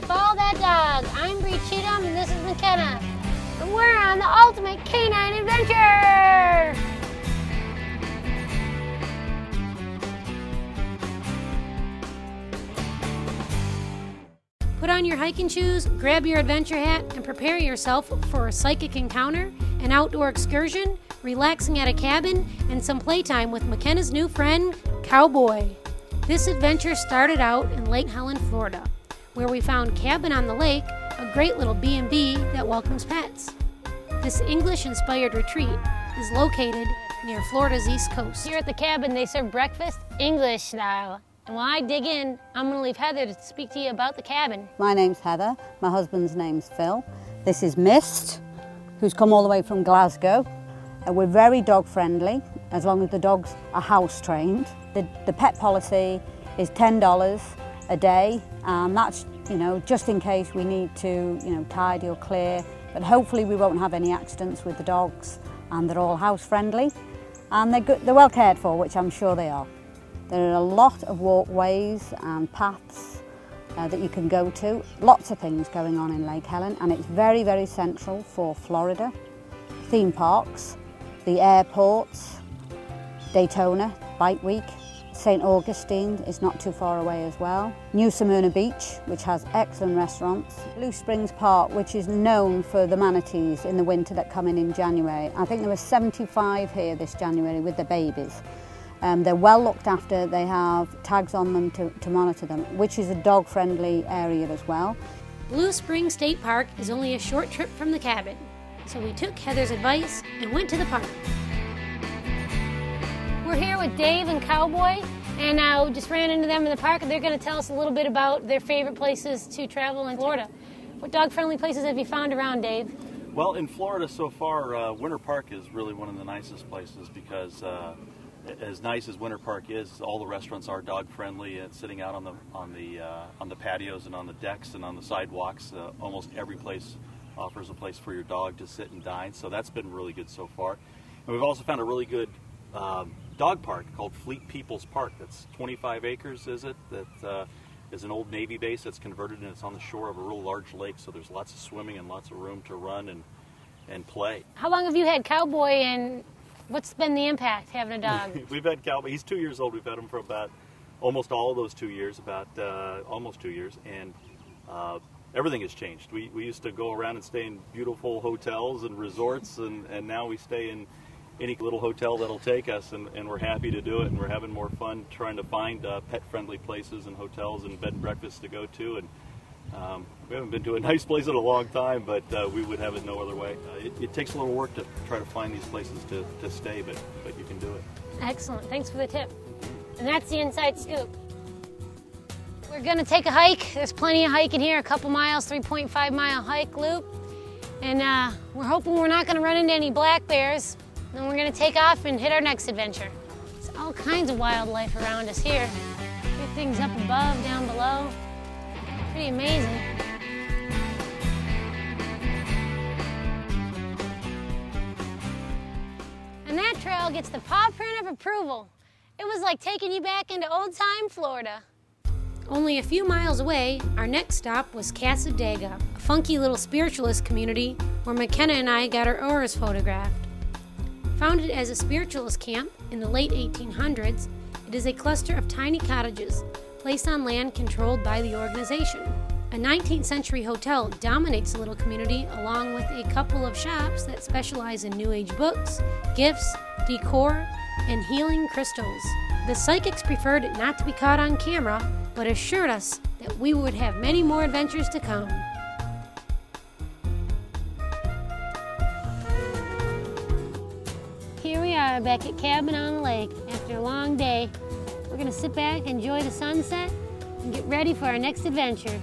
to Follow That Dog. I'm Bree Cheatham and this is Makena. And we're on the ultimate canine adventure! Put on your hiking shoes, grab your adventure hat, and prepare yourself for a psychic encounter, an outdoor excursion, relaxing at a cabin, and some playtime with Makena's new friend, Cowboy. This adventure started out in Lake Helen, Florida, where we found Cabin on the Lake, a great little B&B that welcomes pets. This English-inspired retreat is located near Florida's East Coast. Here at the cabin, they serve breakfast English style. And while I dig in, I'm going to leave Heather to speak to you about the cabin. My name's Heather. My husband's name's Phil. This is Mist, who's come all the way from Glasgow. We're very dog friendly, as long as the dogs are house trained. The pet policy is $10 a day. That's, just in case we need to, tidy or clear. But hopefully we won't have any accidents with the dogs, and they're all house friendly. And they're good, they're well cared for, which I'm sure they are. There are a lot of walkways and paths that you can go to. Lots of things going on in Lake Helen, and it's very, very central for Florida. Theme parks, the airports, Daytona, Bike Week, St. Augustine is not too far away as well. New Smyrna Beach, which has excellent restaurants. Blue Springs Park, which is known for the manatees in the winter that come in January. I think there were 75 here this January with the babies. They're well looked after, they have tags on them to monitor them, which is a dog-friendly area as well. Blue Springs State Park is only a short trip from the cabin, so we took Heather's advice and went to the park. We're here with Dave and Cowboy, and I just ran into them in the park, and they're going to tell us a little bit about their favorite places to travel in Florida. What dog-friendly places have you found around, Dave? Well, in Florida so far, Winter Park is really one of the nicest places because as nice as Winter Park is, all the restaurants are dog friendly and sitting out on the patios and on the decks and on the sidewalks. Almost every place offers a place for your dog to sit and dine, so that's been really good so far. And we've also found a really good dog park called Fleet People's Park. That's 25 acres, is it? That is an old Navy base that's converted, and it's on the shore of a real large lake, so there's lots of swimming and lots of room to run and play. How long have you had Cowboy, and what's been the impact having a dog? We've had Cowboy. He's 2 years old. We've had him for about almost all of those 2 years, almost 2 years, and everything has changed. We used to go around and stay in beautiful hotels and resorts, and now we stay in any little hotel that'll take us, and we're happy to do it, and we're having more fun trying to find pet-friendly places and hotels and bed and breakfasts to go to. And we haven't been to a nice place in a long time, but we would have it no other way. It takes a little work to try to find these places to stay, but you can do it. Excellent. Thanks for the tip. And that's the inside scoop. We're going to take a hike. There's plenty of hiking here, a couple miles, 3.5-mile hike loop. And we're hoping we're not going to run into any black bears. Then we're going to take off and hit our next adventure. There's all kinds of wildlife around us here. Everything's up above, down below. Pretty amazing. And that trail gets the paw print of approval. It was like taking you back into old-time Florida. Only a few miles away, our next stop was Cassadaga, a funky little spiritualist community where Makena and I got our auras photographed. Founded as a spiritualist camp in the late 1800s, it is a cluster of tiny cottages placed on land controlled by the organization. A 19th century hotel dominates the little community, along with a couple of shops that specialize in New Age books, gifts, decor, and healing crystals. The psychics preferred not to be caught on camera, but assured us that we would have many more adventures to come. Here we are back at Cabin on the Lake after a long day. We're going to sit back, enjoy the sunset, and get ready for our next adventure.